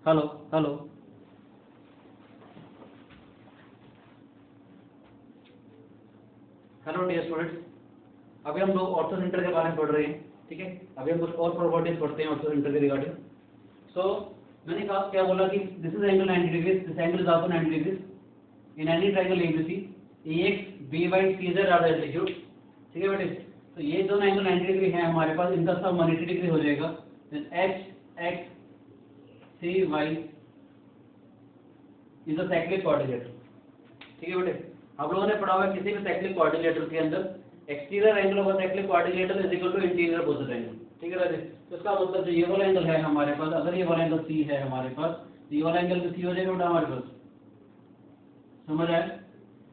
Hello hello. Hello dear students, अभी हम लोग ऑर्थो सेंटर के बारे में पढ़ रहे हैं। ठीक है, अभी हम कुछ और प्रॉपर्टीज पढ़ते हैं ऑर्थो सेंटर के रिगार्डिंग। सो मैंने कहा क्या बोला कि this is angle 90 degrees, this angle is also 90 degrees in any triangle ABC, AX BY CZ are the altitude. ठीक है बेटे, तो ये दोनों एंगल 90 डिग्री है हमारे पास, इनका सम 180 डिग्री हो जाएगा। Then HX CY is a cyclic coordinator. ठीक है बेटे, आप लोगों ने पढ़ा हुआ है किसी भी साइक्लिक कोऑर्डिनेटर के अंदर exterior angle of cyclic coordinator is equal to interior opposite angle. ठीक है राजे, तो इसका मतलब जो ये वाला एंगल है हमारे पास, अगर ये वाला एंगल C है हमारे पास, तो ये वाला एंगल भी C हो जाएगा बेटा हमारे पास। समझ आया?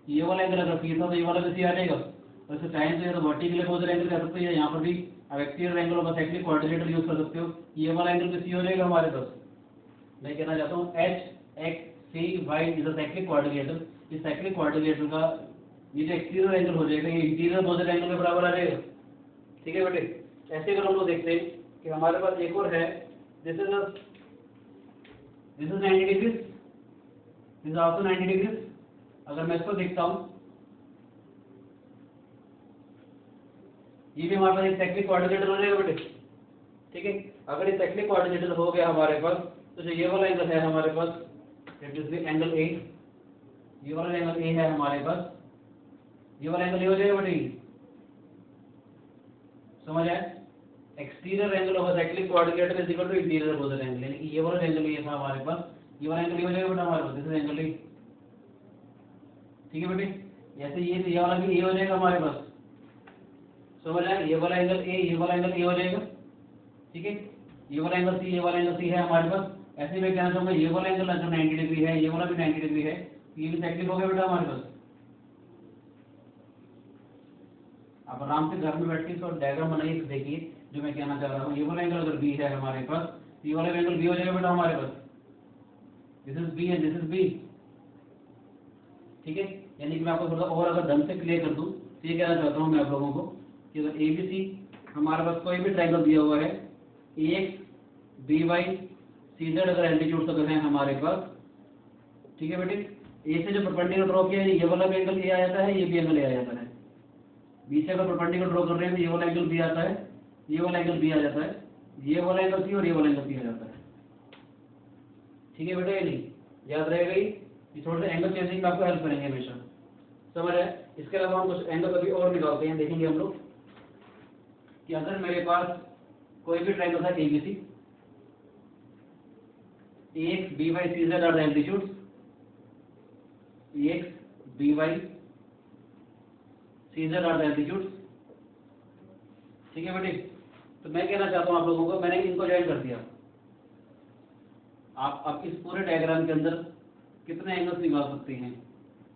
ये वाला एंगल अगर C था तो ये वाला भी C आ जाएगा। और इससे चाहे तो ये तो वर्टिकल अपोजिट एंगल कर सकते हो, यहाँ पर भी आप exterior angle of cyclic coordinator use कर सकते हो। ये वाला एंगल भी C हो जाएगा हमारे पास। मैं कहना चाहता हूँ HX CY is a cyclic coordinator. इस साइक्लिक कोऑर्डिनेटर का ये जो एक्सटीरियर एंगल हो जाएगा ये इंटीरियर अपोजिट एंगल के बराबर आ जाएगा। ठीक है बेटे, ऐसे अगर हम लोग देखते हैं कि हमारे पास एक और है, this is 90 degrees, this is also 90 degrees. अगर मैं इसको देखता हूँ, ये भी हमारे पास एक साइक्लिक कोऑर्डिनेटर हो जाएगा बेटे। ठीक है, अगर ये साइक्लिक कोऑर्डिनेटर हो गया हमारे पास, तो जो ये वाला एंगल है हमारे पास, that is the angle A, ये वाला एंगल A है हमारे पास, ये वाला एंगल ये हो जाएगा बेटे। समझ आया? Exterior angle of cyclic coordinator is equal to interior opposite angle, यानी कि ये वाला एंगल ये था हमारे पास, ये वाला एंगल ये हो जाएगा बेटा हमारे पास, दिस इज एंगल A। ठीक है बेटे, जैसे ये वाला भी A हो जाएगा हमारे पास। समझ आया? ये वाला एंगल A, ये वाला एंगल A हो जाएगा। ठीक है, ये वाला एंगल C, ये वाला एंगल C है हमारे पास। ऐसे मैं कहना चाहूंगा ये वाला एंगल जो 90 डिग्री है, ये वाला भी 90 डिग्री है, ये भी साइक्लिक हो गया बेटा हमारे पास। आप आराम से घर में बैठ के इसको डायग्राम बनाइए, देखिए जो मैं कहना चाह रहा हूँ। ये वाला एंगल अगर B है हमारे पास, ये वाला एंगल B हो जाएगा बेटा हमारे पास, this is B and this is B। ठीक है, यानी कि मैं आपको थोड़ा और अगर ढंग से क्लियर कर दूं तो ये कहना चाहता हूँ मैं आप लोगों को कि अगर ABC हमारे पास कोई भी ट्रायंगल दिया हुआ है, AX BY CZ अगर एल्टीट्यूड अगर है हमारे पास, ठीक है बेटे, A से जो परपेंडिकुलर ड्रॉ किया है ये वाला भी एंगल A आ जाता है, ये भी एंगल A आ जाता है। B से अगर परपेंडिकुलर ड्रॉ कर रहे हैं तो ये वाला एंगल B आता है, ये वाला एंगल B आ जाता है, ये वाला एंगल C और ये वाला एंगल C आ जाता है। ठीक है बेटा, ये नहीं याद रहेगा, ये थोड़ा सा एंगल चेंजिंग में आपको हेल्प करेंगे हमेशा। समझ है? इसके अलावा हम कुछ एंगल अभी और निकालते हैं, देखेंगे हम लोग कि अगर मेरे पास कोई भी ट्रायंगल था ABC, AX BY CZ are the altitudes, AX BY CZ are the altitudes. ठीक है बेटे, तो मैं कहना चाहता हूं आप लोगों को, मैंने इनको ज्वाइन कर दिया। आप इस पूरे डायग्राम के अंदर कितने एंगल्स निकाल सकते हैं?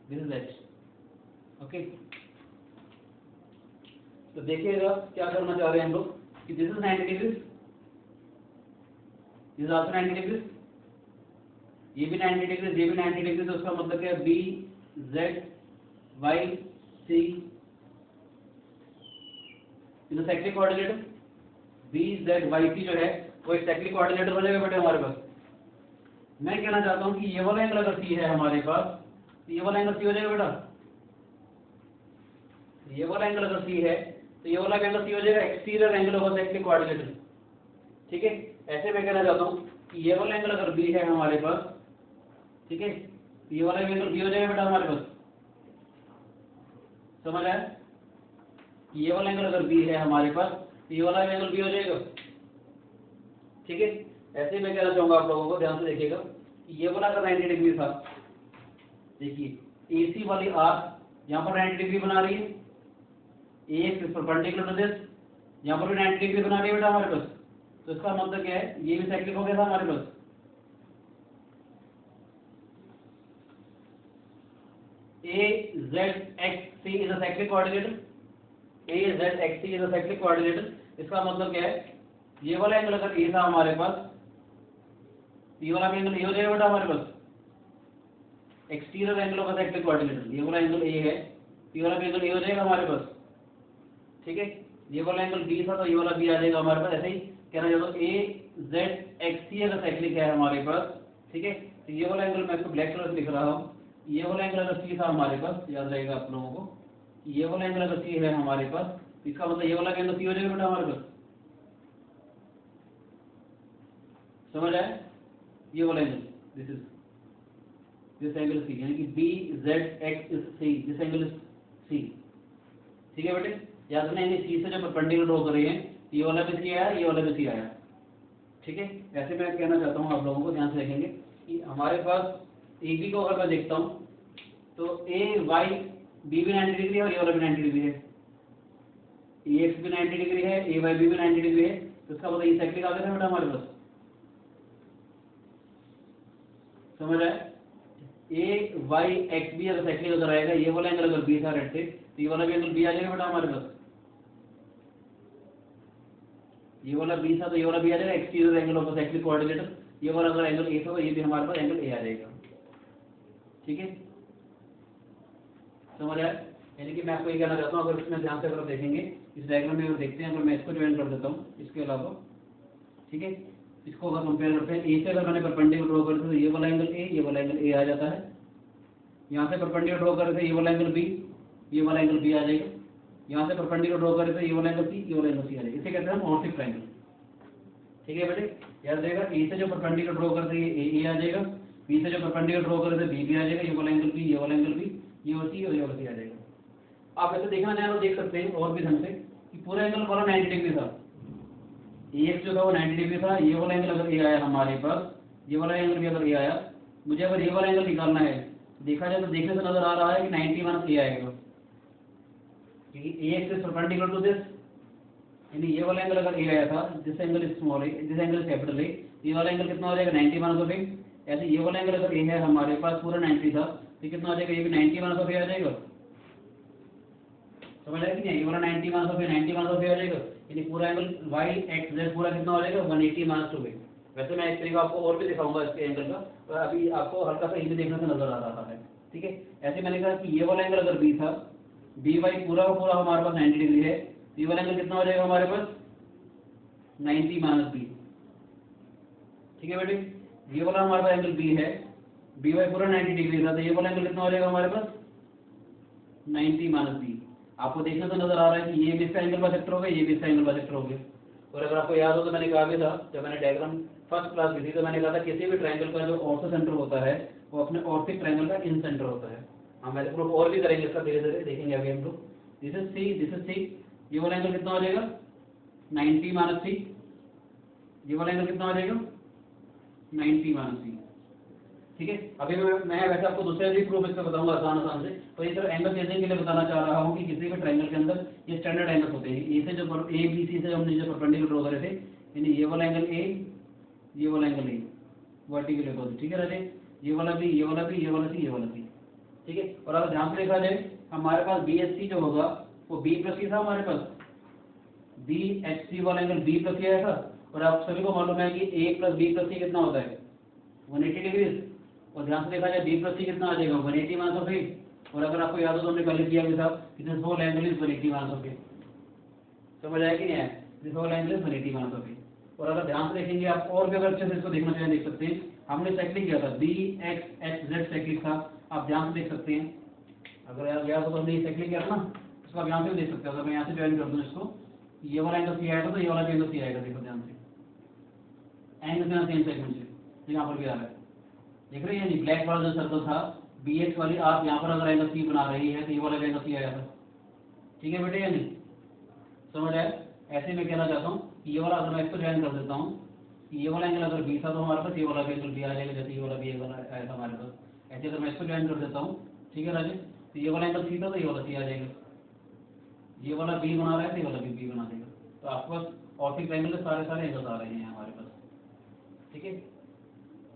This is H। ओके, तो देखिएगा क्या करना चाह रहे हैं हम लोग कि this is 90 degrees, this is also 90 degrees, ये भी 90 डिग्रीज, ये भी 90 डिग्रीज। तो उसका मतलब क्या है? B Z Y C is a cyclic coordinator. B Z Y C जो है वो एक साइक्लिक कोऑर्डिनेटर हो जाएगा बेटे हमारे पास। मैं कहना चाहता हूँ कि ये वाला एंगल अगर C है हमारे पास, तो ये वाला एंगल C हो जाएगा बेटा। ये वाला एंगल अगर C है तो ये वाला एंगल C हो जाएगा, exterior angle of cyclic coordinator. ठीक है, ऐसे मैं कहना चाहता हूँ कि ये वाला एंगल अगर B है हमारे पास, ठीक है, तो ये वाला एंगल B हो जाएगा बेटा हमारे पास। समझ आया? ये वाला एंगल अगर B है हमारे पास, तो ये वाला एंगल B हो जाएगा। ठीक है, ऐसे मैं कहना चाहूंगा आप लोगों को, ध्यान से देखिएगा कि ये वाला अगर 90 डिग्री था, देखिए AC वाली आर्क यहाँ पर 90 डिग्री बना रही है, AX इस परपेंडिकुलर टू दिस यहाँ पर भी 90 डिग्री बना रही है बेटा हमारे पास। तो इसका मतलब क्या है? ये भी साइक्लिक हो गया था हमारे पास। AZXC is a cyclic coordinator, AZXC is a cyclic coordinator. इसका मतलब क्या है? ये वाला एंगल अगर A था हमारे पास, ये वाला एंगल A हो जाएगा बेटा हमारे पास, exterior angle of cyclic coordinator. ये वाला एंगल A है, ये वाला एंगल A हो जाएगा हमारे पास। ठीक है, ये वाला एंगल B था तो ये वाला B आ जाएगा हमारे पास। ऐसे ही कहना चाहता हूँ AZXC अगर साइक्लिक है हमारे पास, ठीक है। तो ये वाला एंगल मैं इसको ब्लैक कलर से लिख रहा हूँ। ये वाला एंगल अगर सी था हमारे पास, याद रहेगा आप लोगों को, ये वाला एंगल अगर सी है हमारे पास, इसका मतलब ये वाला एंगल सी हो जाएगा बेटा हमारे पास, समझ आए? ये वाला एंगल दिस एंगल सी, यानी कि B Z X is C, this angle is C. ठीक है बेटे, याद रखना है सी से जो परपेंडिकुलर ड्रॉ कर रहे हैं, ये वाला भी सी आया, ये वाला भी सी आया। ठीक है, ऐसे मैं कहना चाहता हूँ आप लोगों को, ध्यान से देखेंगे कि हमारे पास ए बी को अगर मैं देखता हूँ तो ए वाई बी भी 90 डिग्री है और ये वाला भी 90 डिग्री है, ए एक्स भी 90 डिग्री है, ए वाई बी भी 90 डिग्री है। तो इसका मतलब ये साइक्लिक आ गया था बेटा हमारे पास, समझ आए? ए वाई एक्स बी अगर साइक्लिक अगर आएगा, ये वाला एंगल अगर बी था रेड से, तो ये वाला भी एंगल बी आ जाएगा बेटा हमारे पास। ये वाला बी था तो ये वाला बी आ जाएगा, exterior angle of the cyclic coordinator. ये वाला अगर एंगल ए था तो ये भी हमारे पास एंगल ए आ जाएगा। ठीक है, समझ आया? यानी कि मैं आपको ये कहना चाहता हूँ, अगर इसमें ध्यान से अगर देखेंगे इस डायग्राम में, अगर देखते हैं, अगर मैं इसको ज्वाइन कर देता हूँ इसके अलावा, ठीक है, इसको अगर कंपेयर करते हैं, ए से अगर मैंने परपेंडिकुलर ड्रॉ कर दिया तो ये वाला एंगल ए, ये वाला एंगल ए आ जाता है। यहाँ से परपेंडिकुलर ड्रॉ कर रहे थे, ये वाला एंगल बी, ये वाला एंगल बी आ जाएगा। यहाँ से परपेंडिकुलर ड्रॉ कर रहे थे, ये वाला एंगल सी, ये वाला एंगल सी आ जाएगा। इसे कहते हैं हम ऑर्थोगोनल ट्रायंगल। ठीक है बेटे, याद रहेगा, ए से जो परपेंडिकुलर ड्रॉ करते हैं ये ए आ जाएगा, बी से जो परपेंडिकुलर ड्रॉ करते हैं बी भी आ जाएगा, ये वाला एंगल बी, ये वाला एंगल बी, ये और सी और ये और सी आ जाएगा। आप ऐसे देखना चाहें तो देख सकते हैं और भी ढंग से कि पूरा एंगल वाला 90 डिग्री था, एक्स जो था वो 90 डिग्री था। ये वाला एंगल अगर ए आया हमारे पास, ये वाला एंगल भी अगर ए आया, मुझे अगर ये वाला एंगल निकालना है, देखा जाए तो देखने से नजर आ रहा है कि 90 माइनस ए आएगा, क्योंकि A X is perpendicular to this, यानी ये वाला एंगल अगर ए आया था, this angle is small A, this angle is capital A, ये वाला एंगल कितना हो जाएगा 90 माइनस ऑफ ए। ऐसे ये वाला एंगल अगर ए है हमारे पास, पूरा 90 था, तो कितना हो जाएगा, ये भी 90 माइनस ऑफ ए आ जाएगा। समझ आया कि नहीं? ये वाला 90 minus of A, 90 minus of A आ जाएगा, यानी पूरा एंगल वाई एक्स जेड पूरा कितना हो जाएगा 180 माइनस ऑफ ए। वैसे मैं एक तरीका आपको और भी दिखाऊंगा इसके एंगल का, और अभी आपको हल्का सा ये देखने से नजर आ रहा है। ठीक है, ऐसे मैंने कहा कि ये वाला एंगल अगर बी था, बी वाई पूरा का पूरा हमारे पास 90 डिग्री है, ये वाला एंगल कितना हो जाएगा हमारे पास 90 माइनस बी। ठीक है बेटे, ये वाला हमारे पास एंगल बी है, बी वाई पूरा 90 डिग्री था, तो ये वाला एंगल कितना हो जाएगा हमारे पास 90 माइनस बी। आपको देखने से नजर आ रहा है कि ये भी इसका एंगल बाइसेक्टर हो गया, ये भी इसका एंगल बाइसेक्टर हो गया। और अगर आपको याद हो तो मैंने कहा भी था, जब मैंने डायग्राम फर्स्ट क्लास की थी, तो मैंने कहा था किसी भी ट्रायंगल का जो ऑर्थो सेंटर होता है वो अपने ऑर्थोगोनल ट्रायंगल का इन सेंटर होता है। हम ऐसे प्रूफ और भी करेंगे इसका, धीरे धीरे देखेंगे अभी हम लोग। This is C, this is C, ये वाला एंगल कितना हो जाएगा 90 माइनस सी, ये वाला एंगल कितना हो जाएगा 90 माइनस सी। ठीक है, अभी मैं वैसे आपको दूसरे भी प्रूफ इसका बताऊंगा आसान से, तो ये सिर्फ एंगल चेंजिंग के लिए बताना चाह रहा हूँ कि किसी भी ट्रायंगल के अंदर ये स्टैंडर्ड एंगल होते हैं। ए से जो ए बी सी से हमने जो परपेंडिकुलर ड्रॉ करे थे, यानी ये वाला एंगल ए, ये वाला एंगल ए, वर्टिकल अपोजिट। ठीक है राजे, ये वाला भी, ये वाला भी, ये वाला सी, ये वाला सी। ठीक है, और अगर ध्यान से देखा जाए हमारे पास बी एच सी जो होगा वो बी प्लस सी था हमारे पास, बी एच सी वाला एंगल बी प्लस सी आया था। और आप सभी को मालूम है कि ए प्लस बी प्लस सी कितना होता है 180 डिग्री। और ध्यान से देखा जाए बी प्लस सी कितना आ जाएगा 180 माइनस ऑफ ए। और अगर आपको याद हो तो हमने पहले किया भी था कि this whole angle is 180 minus of A. समझ आया कि नहीं आया? This whole angle is 180 minus of A. और अगर ध्यान से देखेंगे आप और भी अगर अच्छे से इसको देखना चाहें देख सकते हैं, हमने साइक्लिंग किया था B X H Z cycling था, आप ध्यान से देख सकते हैं। अगर याद हो तो हमने साइक्लिंग किया था ना, इसको आप यहाँ से भी देख सकते हो। अगर मैं यहाँ से ज्वाइन कर दूँ इसको, ये वाला एंगल सी आएगा तो ये वाला एंगल सी आएगा, देखो ध्यान से, एंगल से सेम सेगमेंट से यहाँ पर भी आ रहा है, देख रहे हैं? ब्लैक वाला जो सर्कल था बी एक्स वाली, आप यहाँ पर अगर एंगल सी बना रही है तो ये वाला एंगल सी आया था। ठीक है बेटे, या नहीं? समझ आया? ऐसे मैं कहना चाहता हूँ कि ये वाला अगर मैं इसको ज्वाइन कर देता हूँ, ये वाला एंगल अगर बी था तो हमारे पास ये वाला एंगल बी आ जाएगा, जैसे ये वाला बी आया था हमारे पास। ऐसे अगर मैं इसको ज्वाइन कर देता हूँ, ठीक है राजे, तो ये वाला एंगल सी था तो ये वाला सी आ जाएगा, ये वाला बी बना रहा है तो ये वाला बी बना देगा। तो आपके पास ऑर्थोगोनल ट्रायंगल के सारे सारे एंगल्स आ रहे हैं हमारे पास। ठीक है,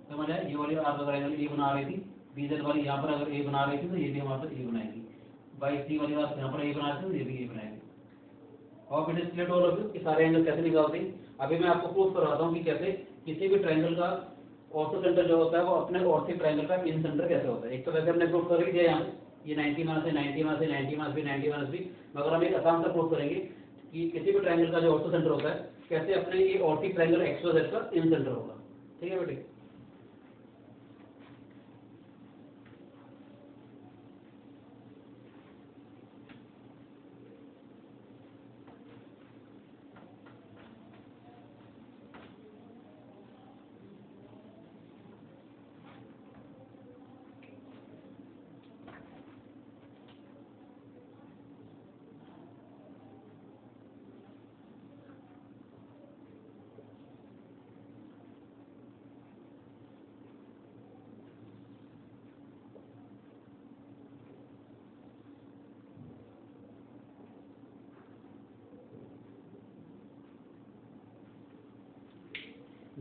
समझ आया? ये वाली आप अगर एंगल ए बना रही थी, बी जेड वाली यहाँ पर अगर ए बना रही थी तो ये भी हमारे पास ए बनाएगी, बाई सी वाली बात यहाँ पर ए बना रही थी तो ये भी ए बनाएगी। और it is clear to all of you कि सारे एंगल कैसे निकालते हैं। अभी मैं आपको प्रूफ कराता हूँ कि कैसे किसी भी ट्रायंगल का ऑर्थो सेंटर जो होता है वो अपने ऑर्थोगोनल ट्रायंगल का इन सेंटर कैसे होता है। एक तो वैसे हमने प्रूफ कर ही दिया यहाँ, ये 90 माइनस है, 90 माइनस है, 90 माइनस भी, 90 माइनस भी, मगर हम एक आसान सा प्रूफ करेंगे कि किसी भी ट्रायंगल का जो ऑर्थो सेंटर होता है कैसे अपने ये orthogonal triangle X Y Z का इन सेंटर होगा। ठीक है बेटे,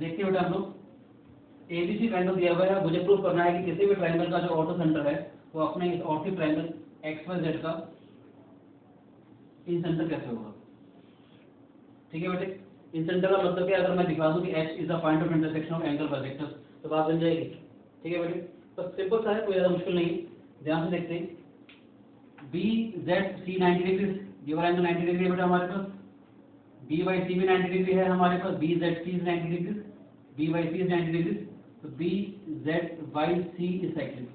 देखते हैं बेटा हम लोग एबीसी ट्रायंगल दिया हुआ है, मुझे प्रूव करना है कि किसी भी ट्रायंगल का जो ऑर्थो सेंटर है वो अपने इस ortho triangle X Y Z का इन सेंटर कैसे होगा। ठीक है बेटे, इन सेंटर का मतलब क्या, अगर मैं दिखा दूं कि H is the point of intersection of angle bisectors तो बात बन जाएगी। ठीक है बेटे, तो सिंपल सा है, कोई ज्यादा मुश्किल नहीं है। ध्यान से देखते हैं, बी जेड सी 90 डिग्री, ये वाला एंगल 90 डिग्री है बेटा हमारे पास, बी बाई सी भी 90 डिग्री है हमारे पास, B Z C is 90 degree, B by C is 90 degree, तो B Z by C is cyclic.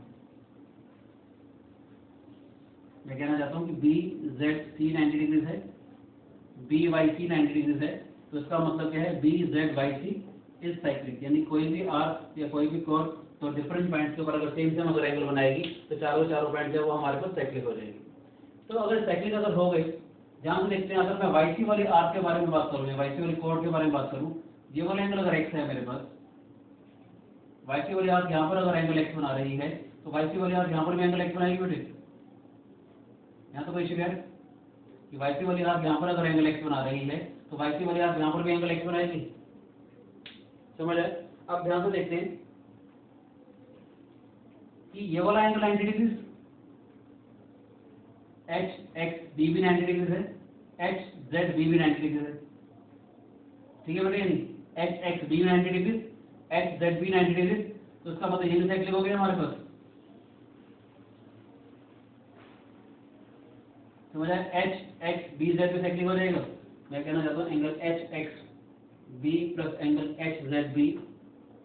मैं कहना चाहता हूँ कि बी जेड सी 90 डिग्री है, बी वाई सी 90 डिग्री है, तो इसका मतलब क्या है, B Z Y C is cyclic, यानी कोई भी आर्क या कोई भी कोण तो डिफरेंट पॉइंट्स के ऊपर अगर सेम अगर एंगल बनाएगी तो चारों पॉइंट जो वो हमारे पास साइक्लिक हो जाएगी। तो अगर साइक्लिक अगर हो गई, ध्यान से देखते हैं, अगर मैं वाई सी वाली आर्क के बारे में बात करूँ या वाई सी वाली कोण के बारे में बात करूँ, ये वाला एंगल अगर एक्स है मेरे पास, वाई सी वाली आर्क यहाँ पर अगर एंगल एक्स बना रही है तो वाई सी वाली आर्क यहाँ पर भी एंगल एक्स बनाएगी बेटे। यहाँ तो कोई शिकायत है कि वाई सी वाली आर्क यहाँ पर अगर एंगल एक्स बना रही है तो वाई सी वाली आर्क यहाँ पर भी एंगल एक्स बनाएगी। समझ आए? अब ध्यान से देखते हैं कि ये वाला angle 90 degree, H X B भी 90 डिग्री है, एच जेड बी भी 90 डिग्री है। ठीक है बेटे, यानी H X B 90 degree, H Z B 90 degree, तो इसका मतलब ये भी साइक्लिक हो गया हमारे पास। समझ आए? एच एक्स बी जेड भी साइक्लिक हो जाएगा। मैं कहना चाहता हूँ angle H X B plus angle H Z B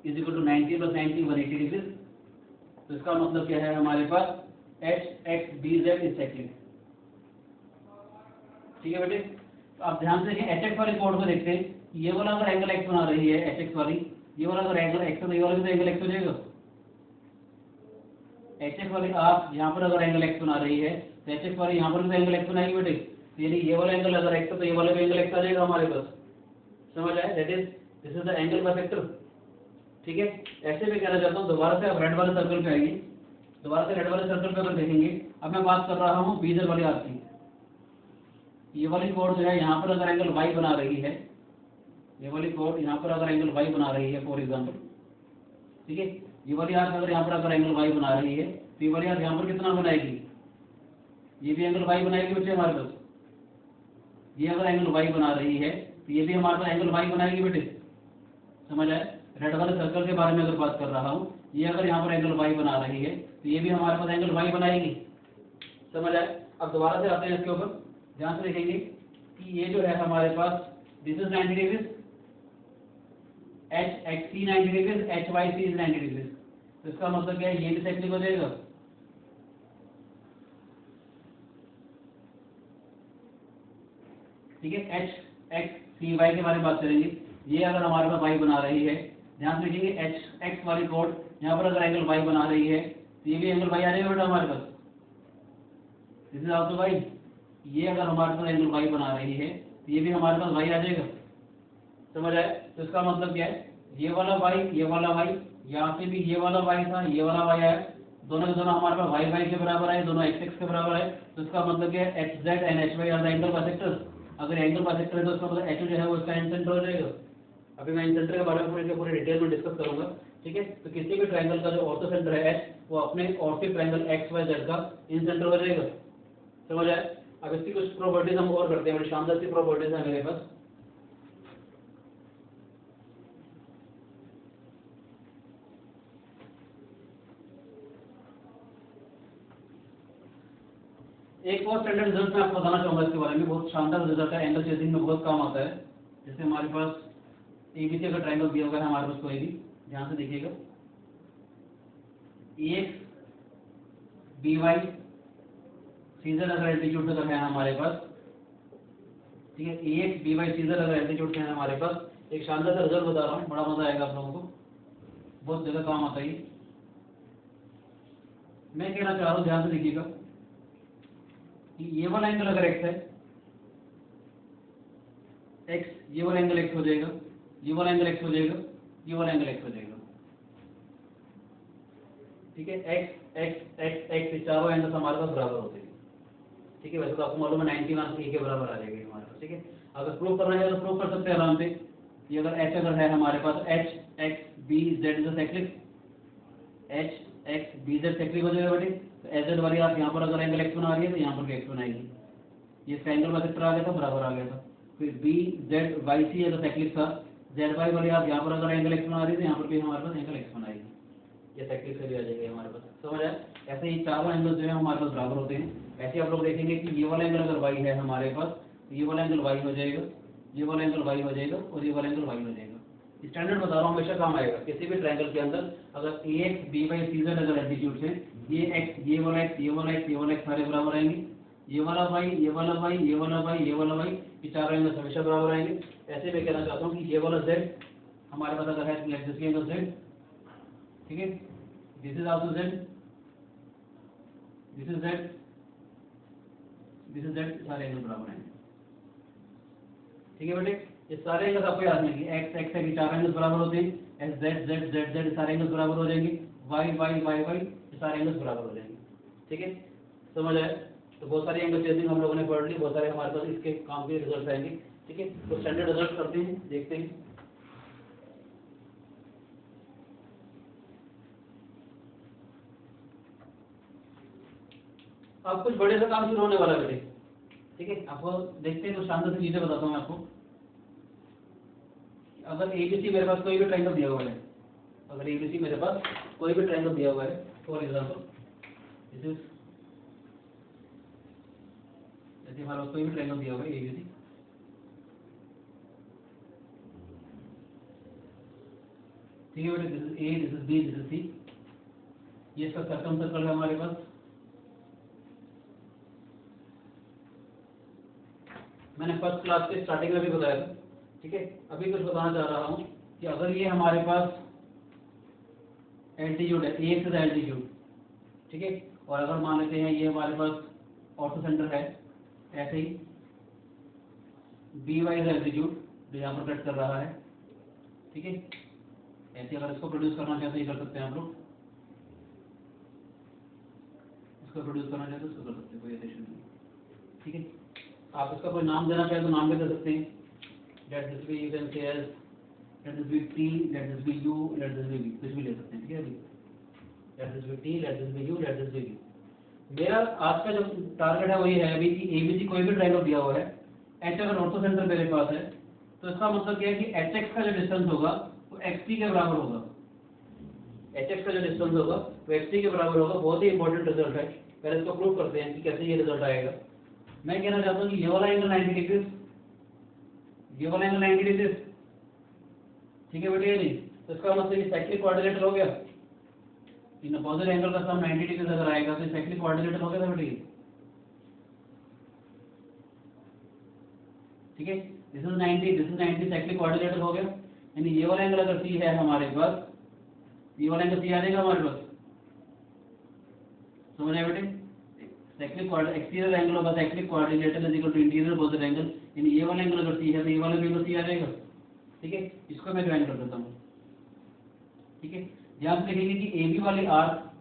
is equal to 90 प्लस 90 180 डिग्री। तो इसका मतलब क्या है हमारे पास, H X B Z is cyclic. ठीक है बेटे, तो आप ध्यान से एच एक्स वाले कोण को देखते हैं, ये वाला अगर एंगल एक्स बना रही है एच एक्स वाली, ये वाला अगर एंगल एक्स है तो ये वाला भी एंगल एक्स हो जाएगा। एच एक्स वाली आप यहाँ पर अगर एंगल एक्स बना रही है तो एच एक्स वाली यहाँ पर भी एंगल एक्स बनाएगी बेटे, तो यानी ये वाला एंगल अगर एक्स है तो ये वाला भी एंगल एक्स आ जाएगा हमारे पास। समझ आए? That is this is the angle bisector. ठीक है, ऐसे में कहना चाहता हूँ, दोबारा से आप रेड वाले सर्कल पे आइए, दोबारा से रेड वाले सर्कल पे अगर देखेंगे, अब मैं बात कर रहा हूँ बीजर वाली आर्क की। ये वाली कोण जो है यहाँ पर अगर एंगल वाई बना रही है, ये वाली कोण यहाँ पर अगर एंगल वाई बना रही है फॉर एग्जांपल, ठीक है, ये वाली आर्क अगर यहाँ पर अगर एंगल वाई बना रही है तो ये वाली आर्क यहाँ पर कितना बनाएगी, ये भी एंगल वाई बनाएगी बच्चे हमारे पास। ये अगर एंगल वाई बना रही है तो ये भी हमारे पास एंगल वाई बनाएगी बेटे। समझ आए? रेड वाले सर्कल के बारे में अगर बात कर रहा हूँ, ये अगर यहाँ पर एंगल वाई बना रही है तो ये भी हमारे पास एंगल वाई बनाएगी। समझ आए? अब दोबारा से आते हैं इसके ऊपर, ध्यान से देखेंगे कि ये जो है हमारे पास this is 90 degree, H X C 90 degree, H Y C is 90 degree, तो इसका मतलब क्या है, ये भी साइक्लिक हो जाएगा। ठीक है, एच एक्स सी वाई के बारे में बात करेंगे, ये अगर हमारे पास वाई बना रही है, ध्यान से देखिए एच एक्स वाली कोण यहाँ पर अगर एंगल वाई बना रही है तो ये भी एंगल वाई आ जाएगा बेटा हमारे पास। दिस इज आल्सो वाई, ये अगर हमारे पास एंगल वाई बना रही है तो ये भी हमारे पास वाई आ जाएगा। समझ आए? तो इसका मतलब क्या है, ये वाला वाई, ये वाला वाई, यहाँ से भी ये वाला वाई था, ये वाला वाई आया, दोनों के दोनों हमारे पास वाई वाई के बराबर है, दोनों एक्स एक्स के बराबर है, तो इसका मतलब क्या है, X Z and H Y are the angle bisectors. अगर एंगल बाइसेक्टर है तो इसका मतलब एच जो है वो इसका इन सेंटर हो जाएगा। अभी मैं इन सेंटर के बारे में पूरे डिटेल में डिस्कस करूंगा। ठीक है, तो किसी भी ट्रायंगल का जो ऑर्थो सेंटर है एच, वो अपने ortho triangle X Y Z का इन सेंटर हो जाएगा। समझ आए? अब इसकी कुछ प्रॉपर्टीज हम और करते हैं, बड़ी शानदार सी प्रॉपर्टीज है मेरे पास। एक और स्टैंडर्ड रिजल्ट मैं आपको बताना चाहूंगा इसके बारे में, बहुत शानदार रिजल्ट है, एंगल चेजिंग में बहुत काम आता है। जैसे हमारे पास एबीसी का ट्रायंगल दिया हुआ है हमारे पास कोई भी, ध्यान से देखिएगा, एक्स बी वाई सीजर अगर एल्टीट्यूड अगर है हमारे पास, ठीक है, एक्स बी वाई सीजर अगर एल्टीट्यूड है हमारे पास, एक शानदार सा रिजल्ट बता रहा हूँ, बड़ा मजा आएगा आप लोगों को, बहुत ज्यादा काम आता है। मैं कहना चाह रहा हूँ, ध्यान से देखिएगा कि ये वाला एंगल अगर एक्स है, एक्स, ये वाला एंगल एक्स हो जाएगा, ये वाला एंगल एक्स हो जाएगा, ये वाला एंगल एक्स हो जाएगा। ठीक है, एक्स एक्स एक्स एक्स चारों एंगल्स हमारे पास बराबर होते हैं। ठीक है, वैसे तो आपको मालूम है 91 ए के बराबर आ जाएगा हमारे पास। ठीक है, अगर प्रूव करना है तो प्रूव कर सकते हैं आराम से। ये अगर h अगर है हमारे पास h x b z is cyclic, h x b z cyclic हो जाएगा बेटे। तो एज वाली आप यहाँ पर अगर एंगल x बना रही है तो यहाँ पर भी x बनाएगी, ये इसका एंगल किस तरह आ गया था, बराबर आ गया था। फिर b z y c अगर साइक्लिक था, z y वाली आप यहाँ पर अगर एंगल x बना रही है तो यहाँ पर भी हमारे पास एंगल x बनाएगी, ये साइक्लिक से भी आ जाएगी हमारे पास। समझ आया? ऐसे ही चारों एंगल जो है हमारे पास बराबर होते हैं। ऐसे आप लोग देखेंगे कि ये वाला एंगल अगर y है हमारे पास तो ये वाला एंगल y हो जाएगा, ये वाला एंगल y हो जाएगा और ये वाला एंगल y हो जाएगा। स्टैंडर्ड बता रहा हूँ, हमेशा काम आएगा किसी भी ट्रायंगल के अंदर। अगर ax by cz अगर एल्टीट्यूड है, ये x ये वाला x ये वाला x ये वाला x सारे बराबर आएंगे, ये वाला y ये वाला y ये वाला y ये वाला y, ये चारों एंगल हमेशा बराबर आएंगे। ऐसे मैं कहना चाहता हूँ कि ये वाला z हमारे पास अगर है, लेट दिस एंगल z, ठीक है, this is also z, this is z, this is z, सारे एंगल बराबर आएंगे। ठीक है बेटे, ये सारे एंगल आपको याद रहेंगे, x x के चार एंगल बराबर होते हैं, s z z z z सारे एंगल बराबर हो जाएंगे, y y y y ये सारे एंगल बराबर हो जाएंगे। ठीक है, समझ आया? तो बहुत सारी एंगल चेंजिंग हम लोगों ने पढ़ ली, बहुत सारे हमारे पास इसके काम के रिजल्ट आएंगे। ठीक है, तो स्टैंडर्ड रिजल्ट करते हैं, देखते हैं। अब कुछ बड़े से काम शुरू होने वाला है बेटे। ठीक है, आपको देखते हैं, तो शानदार से चीजें बताता हूँ मैं आपको। अगर एबीसी मेरे पास कोई भी ट्रायंगल दिया हुआ है, अगर एबीसी मेरे पास कोई भी ट्रायंगल दिया हुआ है, फॉर एग्जांपल दिस इज, जैसे हमारे पास कोई भी ट्रायंगल दिया हुआ है एबीसी, ठीक है बेटे, this is A, this is B, this is C, ये इसका सर्कम सर्कल है हमारे पास। मैंने फर्स्ट क्लास के स्टार्टिंग में भी बताया था। ठीक है, अभी कुछ बताना चाह रहा हूँ कि अगर ये हमारे पास एल्टीट्यूड है, ए से एल्टीट्यूड, ठीक है, और अगर मान लेते हैं ये हमारे पास ऑर्थो सेंटर है, ऐसे ही बी वाई इज एल्टीट्यूड जो यहाँ पर कट कर रहा है। ठीक है, ऐसे अगर इसको प्रोड्यूस करना चाहते हैं कर सकते हैं आप लोग, इसको प्रोड्यूस करना चाहते हैं इसको कर सकते हैं, कोई ऐसा इशू नहीं। ठीक है, आप इसका कोई नाम देना चाहें तो नाम भी दे सकते हैं, let this be, you can say as let this be T, let this be U, let this be V, कुछ भी ले सकते हैं। ठीक है, अभी let this be T, let this be U, let this be V. मेरा आज का जो टारगेट है वही है अभी कि एबीसी कोई भी ट्रायंगल दिया हुआ है, एच अगर ऑर्थो सेंटर मेरे पास है, तो इसका मतलब क्या है कि एच एक्स का जो डिस्टेंस होगा वो एक्स टी के बराबर होगा, एच एक्स का जो डिस्टेंस होगा वो एक्स टी के बराबर होगा। बहुत ही इंपॉर्टेंट रिजल्ट है, पहले इसको प्रूव करते हैं कि कैसे ये रिजल्ट आएगा। मैं कहना चाहता हूँ कि ये वाला एंगल 90 डिग्री, ये वाला एंगल 90 डिग्री, ठीक है बेटे, नहीं तो इसका मतलब ये साइक्लिक कोऑर्डिनेटर हो गया। इन अपोजिट एंगल का सम 90 डिग्री अगर आएगा तो साइक्लिक कोऑर्डिनेटर हो गया बेटे। ठीक है, this is 90, this is 90, cyclic coordinator हो गया। यानी ये वाला एंगल अगर सी है हमारे पास, ये वाला एंगल सी आ जाएगा हमारे पास। समझ आया बेटे? साइक्लिक एक्सटीरियर एंगल होगा cyclic coordinator is equal to interior opposite angle, यानी ये वाला एंगल अगर सी है तो ये वाला भी एंगल सी आ जाएगा। ठीक है, इसको मैं ज्वाइन कर देता हूँ। ठीक है, ध्यान से देखेंगे कि ए बी वाली आर्क,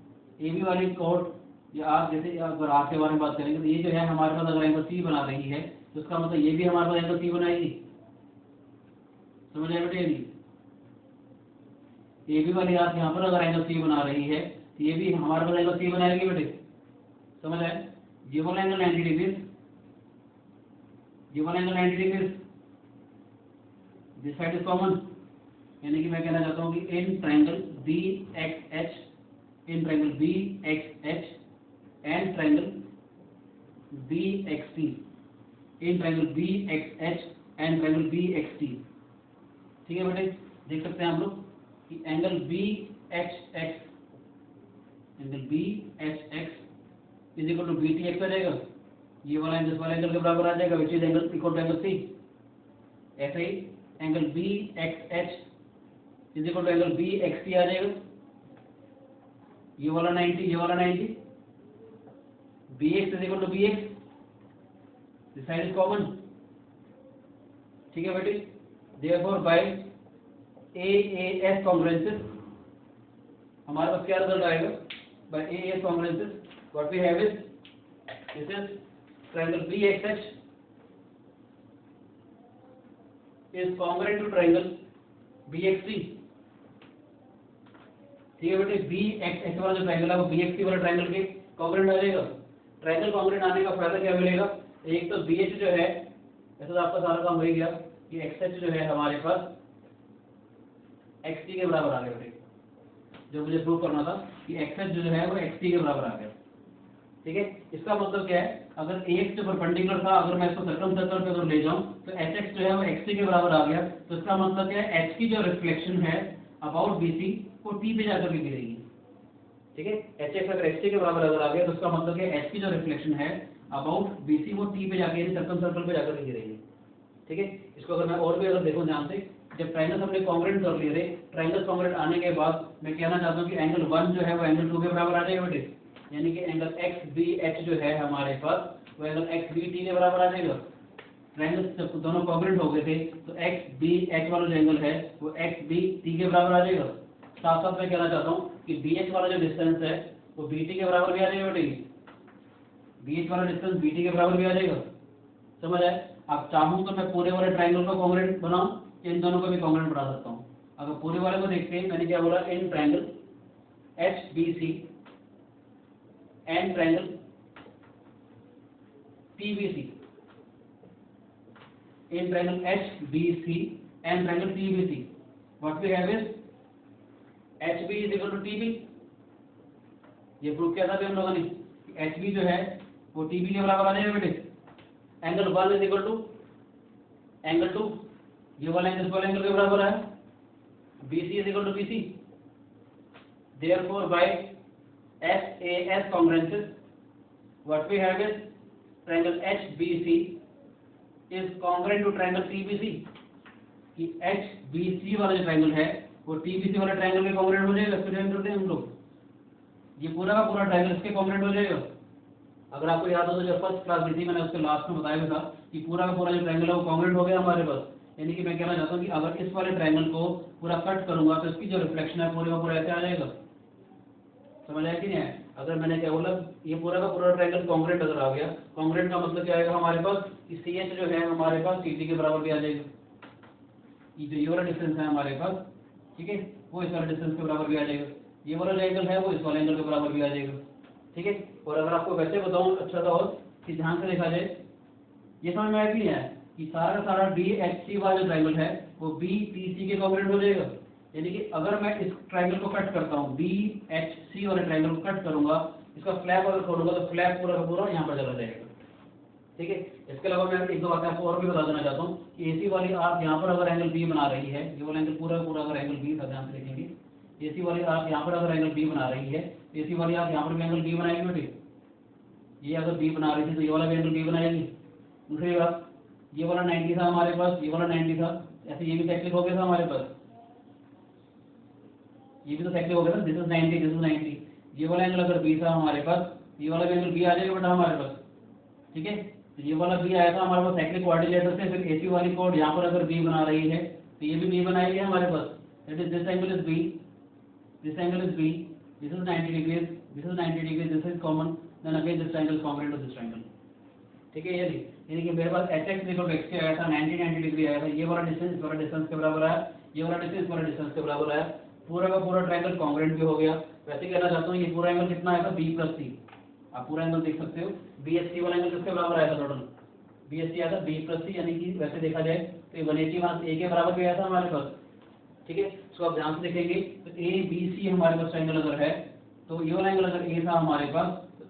ए बी वाली कोड या आर्क, जैसे अगर आर्क के बारे में बात करेंगे तो ये जो है हमारे पास अगर एंगल सी बना रही है तो इसका मतलब ये भी हमारे पास एंगल सी बनाएगी। समझ आए बेटे? ए बी वाली आर्क यहाँ पर अगर एंगल सी बना रही है तो ये भी हमारे पास एंगल सी बनाएगी बेटे। समझ आए? ये वाला एंगल 90 डिग्री, ये वाला angle 90 degree, this side is common, यानी कि मैं कहना चाहता हूँ कि in triangle B X H, in triangle B X H and triangle B X T, in triangle B X H and triangle B X T. ठीक है बेटे, देख सकते हैं हम लोग कि angle B H X, angle B H X is equal to B T X आ जाएगा, ये वाला एंगल वाला एंगल के बराबर आ जाएगा, which is angle equal to angle C. ऐसे ही angle B X H is equal to angle B X T आ जाएगा, ये वाला 90, ये वाला 90, B X is equal to B X, this side is common. ठीक है बेटे, therefore by A S congruences हमारे पास क्या रिजल्ट आएगा? By A S congruences what we have is this is triangle B X H is congruent to triangle BXC। ठीक है बेटे, BXX वाला जो ट्रायंगल है वो BXC वाले ट्रायंगल के कॉन्ग्रुएंट आ जाएगा। ट्रायंगल कॉन्ग्रुएंट आने का फायदा क्या मिलेगा, एक तो BH जो है, ऐसा तो आपका सारा काम हो गया कि XH जो है हमारे पास XT के बराबर आ गया बेटे, जो मुझे प्रूव करना था कि XH जो है वो XT के बराबर आ गया। ठीक है, इसका मतलब क्या है, अगर AX जो परपेंडिकुलर था, अगर मैं इसको सर्कम सर्कल पे अगर ले जाऊं तो HX जो है वो XT के बराबर आ गया। तो इसका मतलब क्या है, H की जो रिफ्लेक्शन है अबाउट BC वो T पे जाकर के गिरेगी। ठीक है, HX अगर XT के बराबर अगर आ गया तो उसका मतलब क्या है, H की जो रिफ्लेक्शन है अबाउट BC वो T पे जाके यानी सर्कम सर्कल पे जाकर के गिरेगी। ठीक है, इसको अगर मैं और भी अगर देखूं ध्यान से, जब ट्रायंगल हमने कॉन्ग्रुएंट कर लिए थे, ट्रायंगल कॉन्ग्रुएंट आने के बाद मैं कहना चाहता हूं कि एंगल 1 जो है वो एंगल 2 के बराबर आ जाएगा बेटे, यानी कि एंगल XBH जो है हमारे पास वो एंगल XBT के बराबर आ जाएगा। ट्रायंगल जब दोनों कॉन्ग्रुएंट हो गए थे तो XBH वाला जो एंगल है वो XBT के बराबर आ जाएगा। साथ साथ मैं कहना चाहता हूँ कि BH वाला जो डिस्टेंस है वो BT के बराबर भी आ जाएगा बेटे, BH वाला डिस्टेंस BT के बराबर भी आ जाएगा। समझ आए? अब चाहूँ तो मैं पूरे वाले ट्रायंगल को कॉन्ग्रुएंट बनाऊं, इन दोनों को भी कॉन्ग्रुएंट बना सकता हूँ। अगर पूरे वाले को देखते हैं, मैंने क्या बोला, in triangle HBC and triangle PBC, in triangle HBC and triangle PBC what we have is HB is equal to TB। ये प्रूव किया था हम लोगों ने कि HB जो है वो TB के बराबर आ जाएगा बेटे। Angle 1 is equal to angle 2, ये वाला एंगल इस वाले एंगल के बराबर है, BC is equal to BC। Therefore by SAS congruences what we have is triangle HBC is congruent to triangle TBC, कि HBC वाला जो ट्रायंगल है वो TBC वाले ट्रायंगल के कॉन्ग्रुएंट हो जाएगा। इसको ज्वाइन करते हैं हम लोग, ये पूरा का पूरा ट्रायंगल इसके कॉन्ग्रुएंट हो जाएगा। अगर आपको याद हो तो जब फर्स्ट क्लास ली थी मैंने उसके लास्ट में बताया भी था कि पूरा का पूरा जो ट्रायंगल है वो कॉन्ग्रुएंट हो गया हमारे पास। यानी कि मैं कहना चाहता हूँ कि अगर इस वाले ट्रायंगल को पूरा कट करूंगा तो इसकी जो रिफ्लेक्शन है पूरे का पूरा ऐसे आ जाएगा। समझ आया कि नहीं है? अगर मैंने क्या बोला, ये पूरा का पूरा ट्रायंगल कॉन्ग्रुएंट अगर आ गया, कॉन्ग्रुएंट का मतलब क्या आएगा हमारे पास कि CH जो है हमारे पास CT के बराबर भी आ जाएगा। ये जो ये वाला डिस्टेंस है हमारे पास, ठीक है, वो इस वाले डिस्टेंस के बराबर भी आ जाएगा। ये वाला जो एंगल है वो इस वाले एंगल के बराबर भी आ जाएगा। ठीक है, और अगर आपको वैसे बताऊं अच्छा था और कि ध्यान से देखा जाए, ये समझ में आया कि नहीं है कि सारा का सारा BHC वाला जो ट्रायंगल है वो BTC के कॉन्ग्रुएंट हो जाएगा। यानी कि अगर मैं इस ट्रायंगल को कट करता हूँ, BHC वाले ट्रायंगल को कट करूंगा, इसका फ्लैप अगर खोलूंगा तो फ्लैप पूरा का पूरा यहाँ पर चला जाएगा। ठीक है, इसके अलावा मैं एक दो बातें आपको और भी बता देना चाहता हूँ कि AC वाली आर्क यहाँ पर अगर एंगल B बना रही है, ये वाला एंगल पूरा पूरा अगर एंगल B था, ध्यान से देखेंगे, AC वाली आर्क यहाँ पर अगर एंगल B बना रही है, AC वाली आर्क यहाँ पर भी एंगल B बनाएगी बेटे। ये अगर B बना रही थी तो ये वाला भी एंगल B बनाएगी। दूसरी बात, ये वाला 90 था हमारे पास, ये वाला 90 था, ऐसे ये भी साइक्लिक हो गया था हमारे पास, ये भी तो साइक्लिक हो गया था, दिस इज 90, दिस इज 90। ये वाला एंगल अगर B था हमारे पास, ये वाला भी एंगल B आ जाएगा बेटा हमारे पास। ठीक है, तो ये वाला B आया था हमारे पास साइक्लिक कोऑर्डिनेटर से, फिर AC वाली कोड यहाँ पर अगर B बना रही है तो ये भी B बनाएगी हमारे पास। That is this angle is B, this angle is B, this is 90 degree, this is 90 degree, this is common, then again this triangle congruent to this triangle. ठीक है, यानी कि मेरे पास HX इक्वल टू XT आया था, 90 degree आया था, ये वाला डिस्टेंस इस वाला डिस्टेंस के बराबर आया, ये वाला डिस्टेंस इस वाला डिस्टेंस के बराबर आया, पूरा का पूरा ट्रायंगल कॉन्ग्रुएंट भी हो गया। वैसे कहना चाहता हूँ ये पूरा एंगल कितना आया था, B+C। आप पूरा एंगल देख सकते हो, BSC वाला एंगल किसके बराबर आया था टोटल, BSC आया था B+C, यानी कि वैसे देखा जाए तो ये 180 - A के बराबर भी आया था हमारे पास। ठीक है, इसको आप ध्यान से देखेंगे तो ABC हमारे पास ट्रायंगल अगर है तो ये वाला एंगल अगर A था हमारे पास तो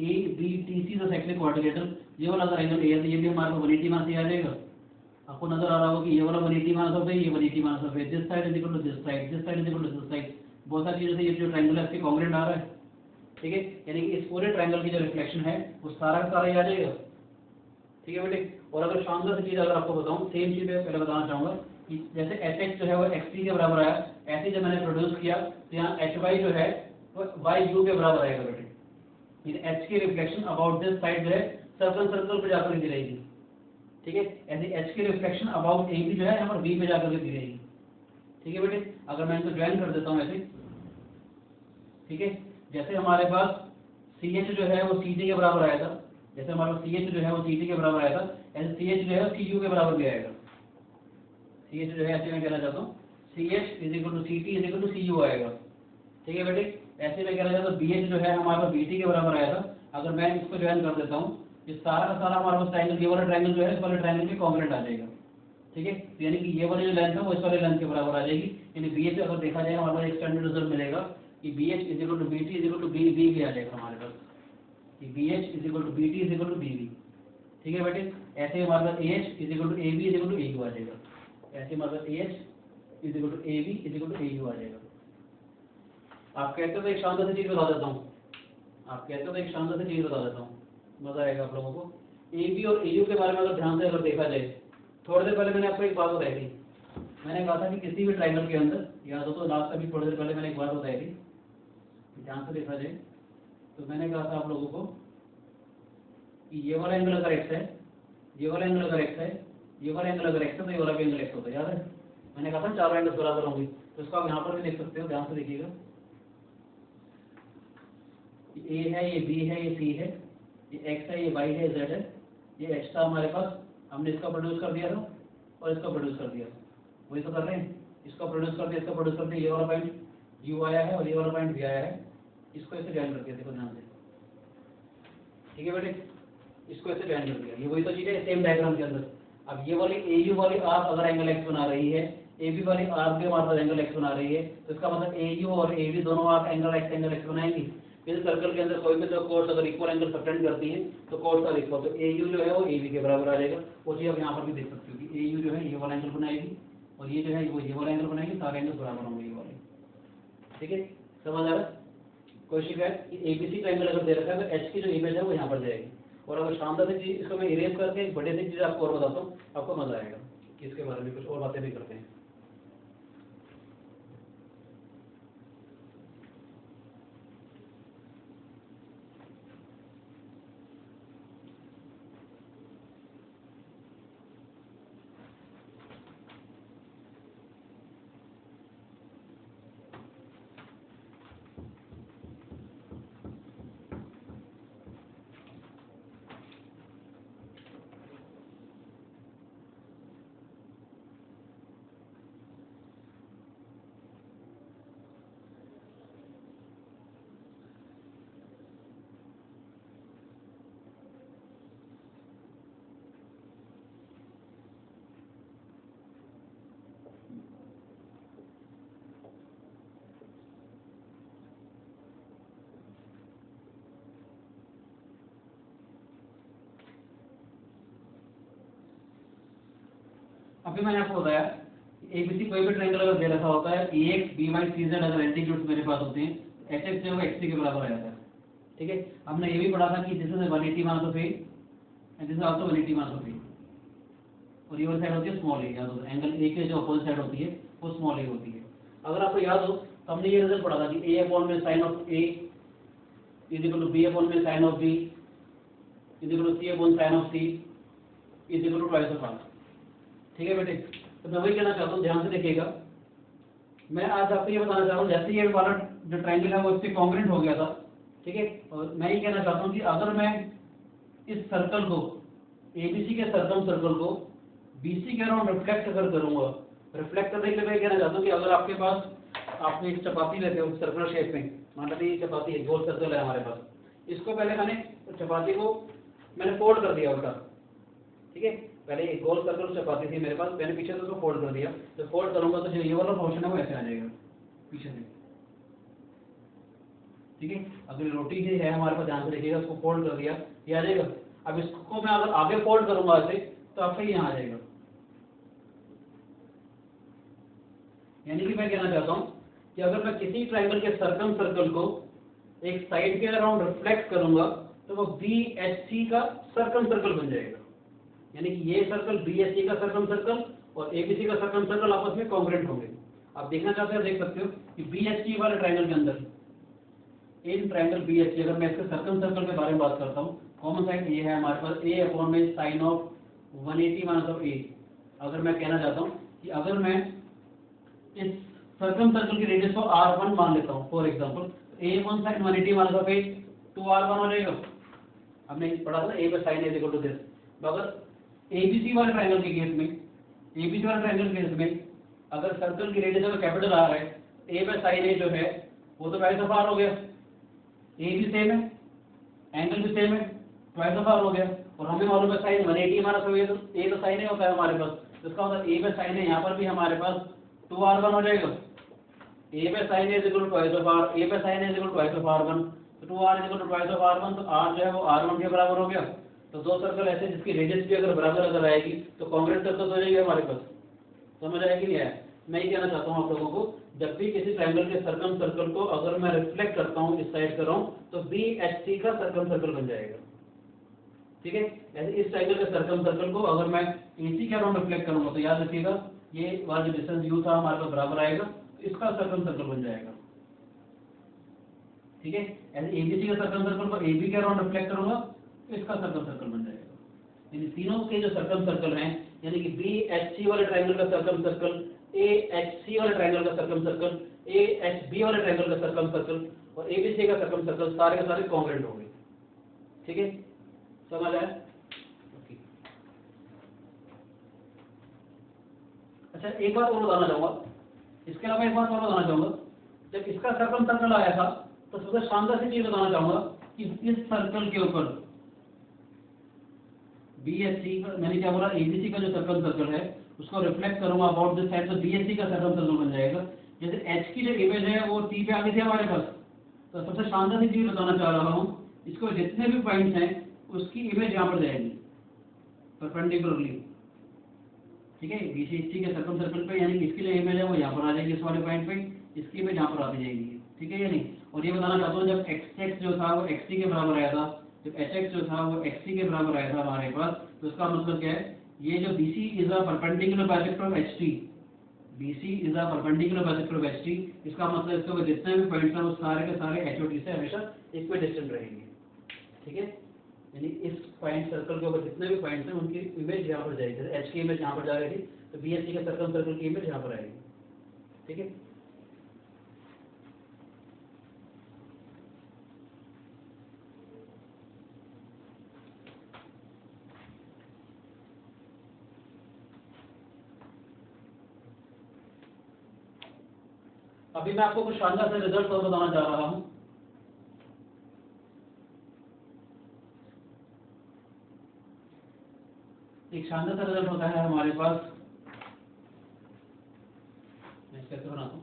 ABTC जो साइक्लिक कोऑर्डिनेटर, ये वाला अगर एंगल A है तो ये भी हमारे पास 180 - A आ जाएगा। आपको नजर आ रहा होगा कि ये वाला 180 - है, ये 180 है, this side is equal to this side, this side is equal to this side, बहुत सारी चीजों से ये जो ट्रायंगल है इसके कॉन्ग्रुएंट आ रहा है। ठीक है, यानी कि इस पूरे ट्रायंगल की जो रिफ्लेक्शन है वो सारा का सारा ही आ जाएगा। ठीक है बेटे, और अगर शानदार चीज अगर आपको बताऊं, सेम चीज पहले बताना चाहूंगा कि जैसे HX जो है वो XT के बराबर आया, ऐसे जब मैंने प्रोड्यूस किया तो यहाँ HY जो है वो YU के बराबर आएगा बेटे। H की रिफ्लेक्शन अबाउट दिस साइड जो है सर्कल सर्कल पे जाकर गिरेगी। ठीक है, ऐसे H की रिफ्लेक्शन अबाउट AB जो है यहाँ पर B पे जाकर गिरेगी। ठीक है बेटे, अगर मैं इनको ज्वाइन कर देता हूँ ऐसे, ठीक है, जैसे हमारे पास CH जो है वो CT के बराबर आया था, जैसे हमारे पास CH जो है वो CT के बराबर आया था, ऐसे सी एच जो है उसकी यू के बराबर भी आएगा। सी एच जो है ऐसे मैं कहना चाहता हूँ C H is equal to C T is equal to C U आएगा। ठीक है बेटे, ऐसे मैं कहना चाहता हूँ बी एच जो है हमारे पास बी टी के बराबर आया था। अगर मैं इसको ज्वाइन कर देता हूँ, ये सारा का सारा हमारे पास ट्रायंगल, ये वाला ट्रायंगल जो है इस वाले ट्रायंगल के कॉन्ग्रुएंट आ जाएगा। ठीक है, यानी कि ये वाली जो लेंथ है वो इस वाले लेंथ के बराबर आ जाएगी। यानी बी एच अगर देखा जाए हमारे पास एक स्टैंडर्ड रिजल्ट मिलेगा कि B H is equal to B T is equal to B B भी आ जाएगा हमारे पास, कि B H is equal to B T is equal to B B. ठीक है बेटे, ऐसे हमारे पास A H is equal to A B is equal to A U आ जाएगा। ऐसे हमारे पास A H is equal to A B is equal to A U आ जाएगा। आप कहते हो तो एक शानदार सी चीज बता देता हूँ, आप कहते हो तो एक शानदार सी चीज बता देता हूँ, मजा आएगा आप लोगों को। ए बी और ए यू के बारे में अगर ध्यान से अगर देखा जाए, थोड़ी देर पहले मैंने आपको एक बात बताई थी। मैंने कहा था कि किसी भी ट्रायंगल के अंदर, याद हो तो लास्ट अभी थोड़ी देर पहले मैंने एक बात बताई थी, ध्यान से देखा जाए तो मैंने कहा था आप लोगों को कि ये वाला एंगल अगर एक्स है, ये वाला एंगल अगर एक्स है, ये वाला एंगल अगर एक्स है तो ये वाला भी एंगल एक्स होता है, याद है? मैंने कहा था चारों एंगल्स बराबर होंगे। तो इसको आप यहाँ पर भी देख सकते हो, ध्यान से देखिएगा। ए है, ये बी है, ये सी है, ये एक्स है, ये वाई है, जेड है, ये एक्स था हमारे पास, हमने इसका प्रोड्यूस कर दिया था और इसका प्रोड्यूस कर दिया, वही तो कर रहे हैं। इसका प्रोड्यूस कर दिया, इसका प्रोड्यूस कर दिया, ये वाला पॉइंट यू आया है और ये वाला पॉइंट वी आया है। इसको ऐसे ज्वाइन कर दिया, देखो ध्यान से। ठीक है बेटे, इसको ऐसे ज्वाइन कर दिया, ये वही तो चीज़ है सेम डायग्राम के अंदर। अब ये वाली ए यू वाली आर्क अगर एंगल एक्स बना रही है, ए बी वाली आर्क भी हमारे पास एंगल एक्स बना रही है, तो इसका मतलब ए यू और ए बी दोनों आर्क एंगल एक्स बनाएंगी। इस सर्कल के अंदर कोई भी दो कोर्स अगर इक्वल एंगल सबटेंड करती है तो कोर्स का इक्वल, तो ए यू जो है वो ए बी के बराबर आ जाएगा। वो चीज़ आप यहाँ पर भी देख सकते हो कि ए यू जो है ये वाला एंगल बनाएगी और ये जो है वो ये वाला एंगल बनाएगी, सारे एंगल बराबर होंगे ये वाले। ठीक है, समझ आ रहा है? कोई शिकायत? ए बी सी का एंगल अगर दे रखा है तो एच की जो इमेज है वो यहाँ पर जाएगी। और अगर शानदार से चीज इसको मैं इरेज करके एक बड़े से चीज आपको और बताता हूँ, आपको मजा आएगा कि इसके बारे में कुछ और बातें भी करते हैं। अभी मैंने आपको बताया एबीसी कोई भी ट्रायंगल अगर दे रखा होता है, X B Y C Z अगर एल्टीट्यूड्स मेरे पास होते हैं, एच एक्स जो है एक्स सी के बराबर आ जाता है। ठीक है, हमने ये भी पढ़ा था कि this is 180 minus of A and this is also 180 minus of A, और ये वाली साइड होती है स्मॉल ए, याद हो एंगल ए के जो अपोजिट साइड होती है वो स्मॉल ए होती है। अगर आपको याद हो तो हमने ये रिजल्ट पढ़ा था कि ए अपॉन में sine of A is equal to B upon में sine of B is equal to C upon sine of C is equal to twice of R. ठीक है बेटे, तो मैं वही कहना चाहता हूँ, ध्यान से देखिएगा। मैं आज आपको ये बताना चाह रहा हूँ, जैसे ये वाला जो ट्रायंगल है वो इससे कॉन्ग्रुएंट हो गया था। ठीक है, और मैं ये कहना चाहता हूँ कि अगर मैं इस सर्कल को एबीसी के सर्कल को बीसी के अराउंड रिफ्लेक्ट अगर करूंगा, रिफ्लेक्ट करने के लिए मैं कहना चाहता हूँ कि अगर आपके पास आप एक चपाती लेते हो सर्कुलर शेप में, मान लीजिए ये चपाती है, गोल सर्कल है हमारे पास, इसको पहले मैंने चपाती को मैंने फोल्ड कर दिया उल्टा। ठीक है, पहले एक गोल सर्कल चपाती थी मेरे पास, मैंने पीछे से उसको फोल्ड कर दिया। जब फोल्ड करूंगा तो जो ये वाला पोर्शन है वो ऐसे आ जाएगा पीछे से। ठीक है, अगर रोटी ही है हमारे पास, ध्यान से देखिएगा, उसको फोल्ड कर दिया, ये आ जाएगा। अब इसको मैं अगर आगे फोल्ड करूंगा ऐसे तो आपका यहाँ आ जाएगा। यानी कि मैं कहना चाहता हूँ कि अगर मैं किसी ट्रायंगल के सर्कल को एक साइड के अराउंड रिफ्लेक्ट करूंगा तो वो बी एच सी का सर्कल बन जाएगा। यानी कि ये सर्कल बी एच सी का सर्कल और एबीसी का सर्कल आपस में कॉन्ग्रुएंट होंगे। आप देखना चाहते हो, देख सकते हो कि बी एच सी वाले ट्रायंगल के अंदर, in triangle B H C, अगर मैं इसके सर्कल के बारे में बात करता हूँ, कॉमन साइड ये है हमारे पास ए अपॉन में साइन ऑफ 180 माइनस ऑफ ए। अगर मैं कहना चाहता हूँ कि अगर मैं इस सर्कल की रेडियस को r1 मान लेता हूँ for example, a1 sin 180 minus of a 2r1 हो जाएगा। हमने पढ़ा था a पे sin is equal to this. तो अगर एबीसी वाले ट्रायंगल के केस में, एबीसी वाले ट्रायंगल के केस में अगर सर्कल की रेडियस अगर कैपिटल आर है, ए बाय साइन ए जो है वो तो ट्वाइस ऑफ आर हो गया, ए भी सेम है, एंगल भी सेम है, ट्वाइस ऑफ आर हो गया। और हमें मालूम है साइन 180 हमारा सब ये तो ए तो साइन ए होता है हमारे पास, तो इसका मतलब ए बाय साइन ए यहाँ पर भी हमारे पास 2r1 हो जाएगा। A by sine A is equal to twice of R, A by sine A is equal to twice of r1, तो 2r is equal to twice of r1, तो r जो है वो r1 के बराबर हो गया। तो दो सर्कल ऐसे जिसकी रेडियस भी अगर बराबर अगर आएगी तो कांग्रुएंट सर्कल हो जाएगी हमारे पास। समझ आया कि नहीं आया? मैं ये कहना चाहता हूँ आप लोगों को, जब भी किसी ट्रायंगल के सर्कम सर्कल को अगर मैं रिफ्लेक्ट करता हूँ इस साइड कर रहा हूँ तो BHC का सर्कम सर्कल बन जाएगा। ठीक है, ऐसे इस ट्रायंगल के सर्कम सर्कल को अगर मैं AC के अराउंड रिफ्लेक्ट करूंगा तो याद रखिएगा ये वाला जो डिस्टेंस U था हमारे पास बराबर आएगा, तो इसका सर्कम सर्कल बन जाएगा। ठीक है, ऐसे ABC का सर्कम सर्कल को AB के अराउंड रिफ्लेक्ट करूंगा तो इसका सर्कम सर्कल बन जाएगा। यानी तीनों के जो सर्कम सर्कल हैं, यानी कि BHC वाले ट्रायंगल का सर्कम सर्कल, AHC वाले ट्रायंगल का सर्कम सर्कल, AHB वाले ट्रायंगल का सर्कम सर्कल और ABC का सर्कम सर्कल सारे के सारे कांग्रुएंट होंगे। ठीक है, समझ आया? अच्छा, एक बात और बताना चाहूंगा, इसके अलावा एक बात और बताना चाहूंगा, जब इसका सर्कम सर्कल आया था तो सबसे शानदार सी चीज बताना चाहूंगा कि इस सर्कल के ऊपर BHC का, मैंने क्या बोला, ABC का जो सर्कम सर्कल है उसको रिफ्लेक्ट करूंगा अबाउट दिस साइड, तो BHC का सर्कम सर्कल बन जाएगा। जैसे H की जो इमेज है वो T पे आ गई थी हमारे पास, तो सबसे शानदार सी चीज बताना चाह रहा हूँ, इसको जितने भी पॉइंट्स हैं उसकी इमेज यहाँ पर जाएगी परपेंडिकुलरली। ठीक है, BCHC के सर्कम सर्कल पे, यानी कि इसकी जो इमेज है वो यहाँ पर आ जाएगी इस वाले पॉइंट पे, इसकी इमेज यहाँ पर आती जाएगी। ठीक है या नहीं? और ये बताना चाहता हूँ जब XX जो था वो XC के बराबर आया था, जब HX जो था वो XC के बराबर आया था हमारे पास, तो इसका मतलब क्या है, ये जो BC is a perpendicular bisector of HT, BC is a perpendicular bisector of HT, इसका मतलब इसके ऊपर जितने भी पॉइंट्स हैं वो सारे के सारे HOT से हमेशा इक्विडिस्टेंट रहेंगे। ठीक है, यानी इस पॉइंट सर्कल के ऊपर जितने भी पॉइंट्स हैं उनकी इमेज यहाँ पर जाएगी। जैसे H की इमेज यहाँ पर जा रही थी तो BHC के सर्कल सर्कल की इमेज यहाँ पर आएगी। ठीक है, अभी मैं आपको कुछ शानदार से रिजल्ट और बताना चाह रहा हूँ। एक शानदार सा रिजल्ट होता है हमारे पास, मैं कैसे बनाता हूँ,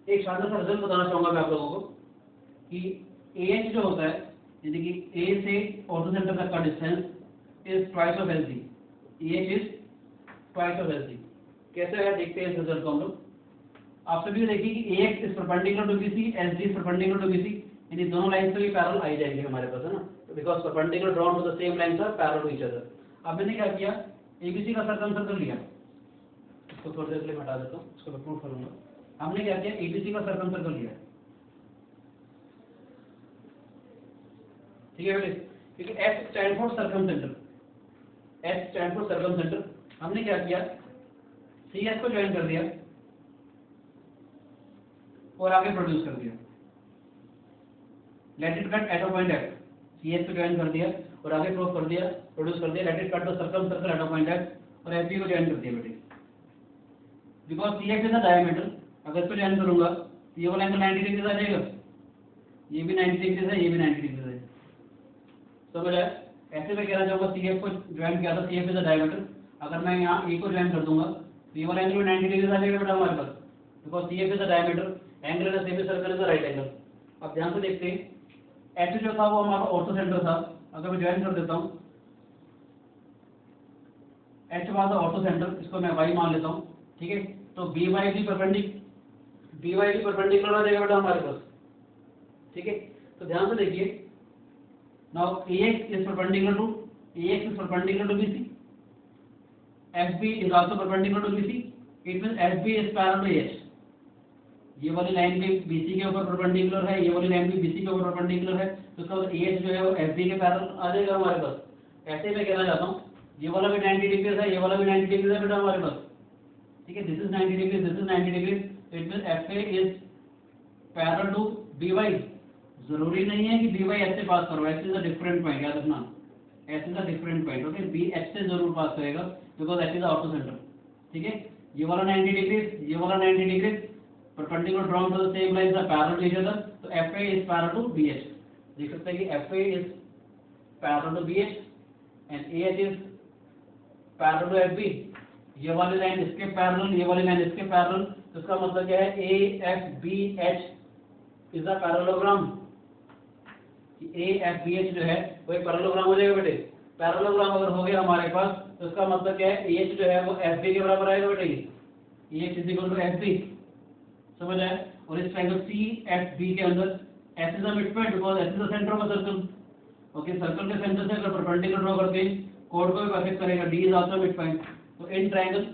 एक शानदार सा रिजल्ट बताना चाहूंगा मैं आप लोगों को कि AH जो होता है, यानी कि A से ऑर्थो सेंटर तक का distance is twice of LC, AH is twice of LC। कैसे है देखते हैं इस रिजल्ट को हम लोग। आप सभी देखिए कि AX is perpendicular to BC, SD is perpendicular to BC, यानी दोनों लाइन से भी पैरेलल आ जाएंगे हमारे पास, है ना, because perpendicular drawn to the same lines are parallel to each other. अब मैंने क्या किया, ABC का सर्कम सर्कल लिया, इसको थोड़ी देर के लिए हटा देता हूँ, इसको मैं प्रूव करूंगा। हमने क्या किया, ABC का सर्कम सर्कल लिया। ठीक है बेटे, क्योंकि S stand for circum centre, S stand for circum centre. हमने क्या किया, CS को ज्वाइन कर दिया और आगे प्रोड्यूस कर दिया, let it cut at a point F, CS को ज्वाइन कर दिया और आगे प्रोड्यूस कर दिया, let it cut the circum circle at a point F और FB को ज्वाइन कर दिया बेटे। Because CF is the diameter, अगर इसको ज्वाइन करूंगा तो ये वाला एंगल 90 डिग्री आ जाएगा, ये भी 90 डिग्री है, ये भी 90 डिग्री है। समझ आया? ऐसे में कहना चाहूंगा CF को ज्वाइन किया था, CF इज द डायमीटर, अगर मैं यहाँ A को ज्वाइन कर दूंगा तो ये वाला एंगल भी 90 डिग्री आ जाएगा बेटा हमारे पास, because CF is the diameter, angle in the semi circle is the right angle. अब ध्यान से देखते हैं, H जो था वो हमारा ऑर्थो सेंटर था, अगर मैं ज्वाइन कर देता हूँ, H was the ortho centre, इसको मैं Y मान लेता हूँ। ठीक है, तो BY भी परपेंडिकुलर आ जाएगा बेटा हमारे पास। ठीक है, तो ध्यान से देखिए, now AX is perpendicular to BC, FB is also perpendicular to BC, it means FB is parallel to AH, ये वाली लाइन भी बीसी के ऊपर परपेंडिकुलर है, ये वाली लाइन भी बीसी के ऊपर परपेंडिकुलर है, तो इसका मतलब एच जो है वो एफबी के पैरेलल आ जाएगा हमारे पास। ऐसे मैं कहना चाहता हूँ ये वाला भी 90 डिग्री है, ये वाला भी 90 डिग्री है बेटा हमारे पास, ठीक है। This is 90 degree, this is 90 degree, it means FA is parallel to BY. जरूरी नहीं है कि बीवाई एच से पास करो, H is a different point, याद रखना, H is a different point, okay. B H से जरूर पास करेगा because H is orthocentre, ठीक है। ये वाला 90 डिग्री, ये वाला 90 degree, perpendicular drawn to the same lines are parallel to each other, तो FA is parallel to BH. देख सकते हैं कि FA is parallel to BH and AH is parallel to FB. ये वाली लाइन इसके पैरेलल, ये वाली लाइन इसके पैरेलल, तो इसका मतलब क्या है, A F B H is a parallelogram. A F B H जो है वो एक पैरेललोग्राम हो जाएगा बेटे। पैरेललोग्राम अगर हो गया हमारे पास तो इसका मतलब क्या है, एच जो है वो एफ बी के बराबर आएगा बेटे, H is equal to F B, समझ आया। और इस ट्रायंगल सी एफ बी के अंदर S is the mid point because S is the centre of the circle, okay. Circle के सेंटर से अगर परपेंडिकुलर ड्रॉ करते हैं कोड को भी परफेक्ट करेगा, D is also mid point. तो in triangle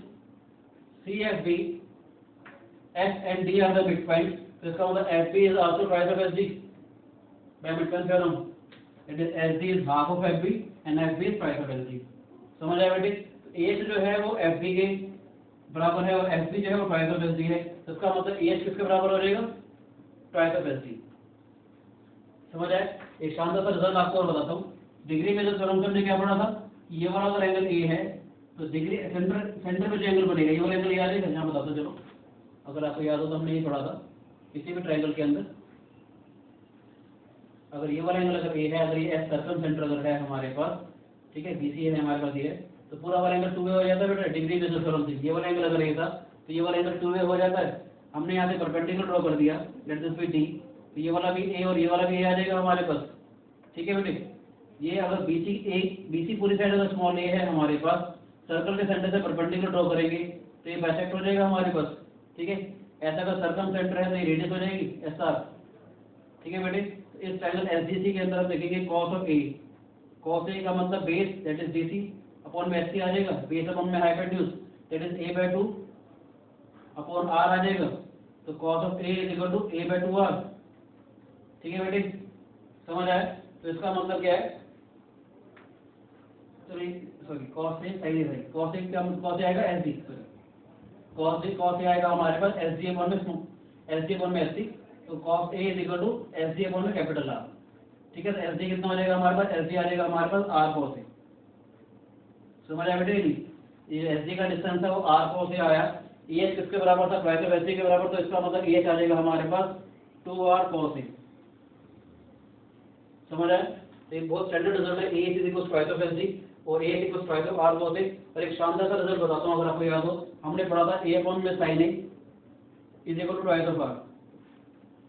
C F B S and D are the mid point, तो इसका मतलब F B is also twice of S D by mid point theorem. It is S D is half of F B and F B is twice of S D, समझ आया बेटे। H जो है वो F B के बराबर है और एफ बी जो है वो ट्वाइस ऑफ एस डी है, तो इसका मतलब एच किसके बराबर हो जाएगा, ट्वाइस ऑफ एस डी, समझ आया। एक शानदार सा रिजल्ट आपको और बताता हूँ। डिग्री में जो थ्योरम हमने क्या पढ़ा था, ये वाला अगर एंगल ए है तो डिग्री सेंटर पे जो एंगल बनेगा ये वाला एंगल याद है, यहाँ बताता हूँ चलो, अगर आपको याद हो तो हमने ये पढ़ा था किसी भी ट्रायंगल के अंदर, अगर ये वाला एंगल अगर ए है, अगर ये एस सर्कम सेंटर अगर है हमारे पास, ठीक है, बीसी है हमारे पास ये, तो पूरा वाला एंगल 2a हो जाता है बेटा डिग्री में जो थ्योरम थी। ये वाला एंगल अगर ए था तो ये वाला एंगल 2a हो जाता है। हमने यहाँ से परपेंडिकुलर ड्रॉ कर दिया, लेट दिस बी डी, तो ये वाला भी ए और ये वाला भी ए आ जाएगा हमारे पास, ठीक है बेटे। ये अगर बीसी पूरी साइड अगर स्मॉल ए है हमारे पास, सर्कल के सेंटर से परपेंडिकुलर ड्रॉ करेंगे तो ये बाइसेक्ट हो जाएगा हमारे पास, ठीक है। ऐसा अगर सर्कम सेंटर है तो ये रेडियस हो जाएगी एस आर, ठीक है बेटे। तो इस ट्रायंगल एसडीसी के अंदर हम देखेंगे cos of A, cos A का मतलब बेस दैट इज डीसी अपॉन में एससी आ जाएगा, बेस अपॉन में hypotenuse that is A by 2 upon R आ जाएगा, तो cos of A is equal to A by 2 R, ठीक है बेटे, समझ आया। तो इसका मतलब क्या है, सॉरी कॉस ए सही है, कॉस ए का कॉस ए आएगा एस डी, कॉस ए आएगा हमारे पास एस डी अपॉन में एस डी अपॉन में एस डी, तो cos A is equal to S D upon में कैपिटल आर, ठीक है। तो एस डी कितना हो जाएगा हमारे पास, एस डी आ जाएगा हमारे पास आर कॉस ए, समझ आया बेटे। ये एस डी का डिस्टेंस है वो आर कॉस ए आया, ए एच किसके बराबर था, ट्वाइस ऑफ एस डी के बराबर, तो इसका मतलब ए एच आ जाएगा हमारे पास 2r cos ए, समझ आया। तो एक बहुत स्टैंडर्ड रिजल्ट है, A H is equal to twice of S D और A H equal to twice of R cos A. और एक शानदार सा रिजल्ट बताता हूँ, अगर आपको याद हो, हमने पढ़ा था ए अपॉन में sine A is equal to twice of R,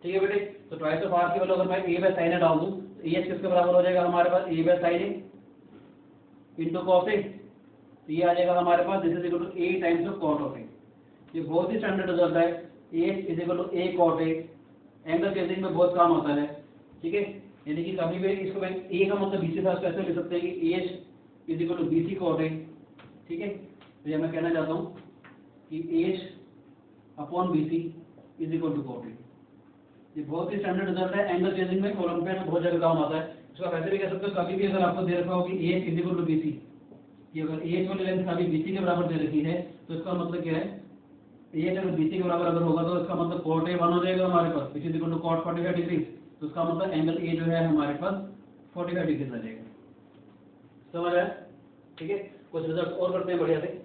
ठीक है बेटे। तो ट्वाइस ऑफ आर की वैल्यू अगर मैं ए बाय साइन ए डाल दूं तो ए एच किसके बराबर हो जाएगा हमारे पास, A by sine A into cos A, तो ये आ जाएगा हमारे पास this is equal to A times of cot of A. ये बहुत ही स्टैंडर्ड रिजल्ट है, A is equal to A cot A, angle changing में बहुत काम आता है, ठीक है। यानी कि कभी भी इसको मैं ए का मतलब बीसी था ऐसे लिख सकते हैं कि H is equal to BC cot A, ठीक है। तो ये मैं कहना चाहता हूँ कि H upon BC is equal to cot A. ये बहुत ही स्टैंडर्ड रिजल्ट है, एंगल चेंजिंग में ओलंपियाड में बहुत जगह काम आता है। इसको वैसे भी कह सकते हो, कभी भी अगर आपको दे रखा हो कि H is equal to BC, कि अगर एच वाली लेंथ कभी बीसी के बराबर दे रखी है तो इसका मतलब क्या है, एच अगर बीसी के बराबर अगर होगा तो इसका मतलब कॉट ए 1 हो जाएगा हमारे पास, which is equal to cot 45 degree, तो उसका मतलब एंगल ए जो है हमारे पास 45 डिग्री आ जाएगा, समझ आया, ठीक है। कुछ रिजल्ट और करते हैं बढ़िया से।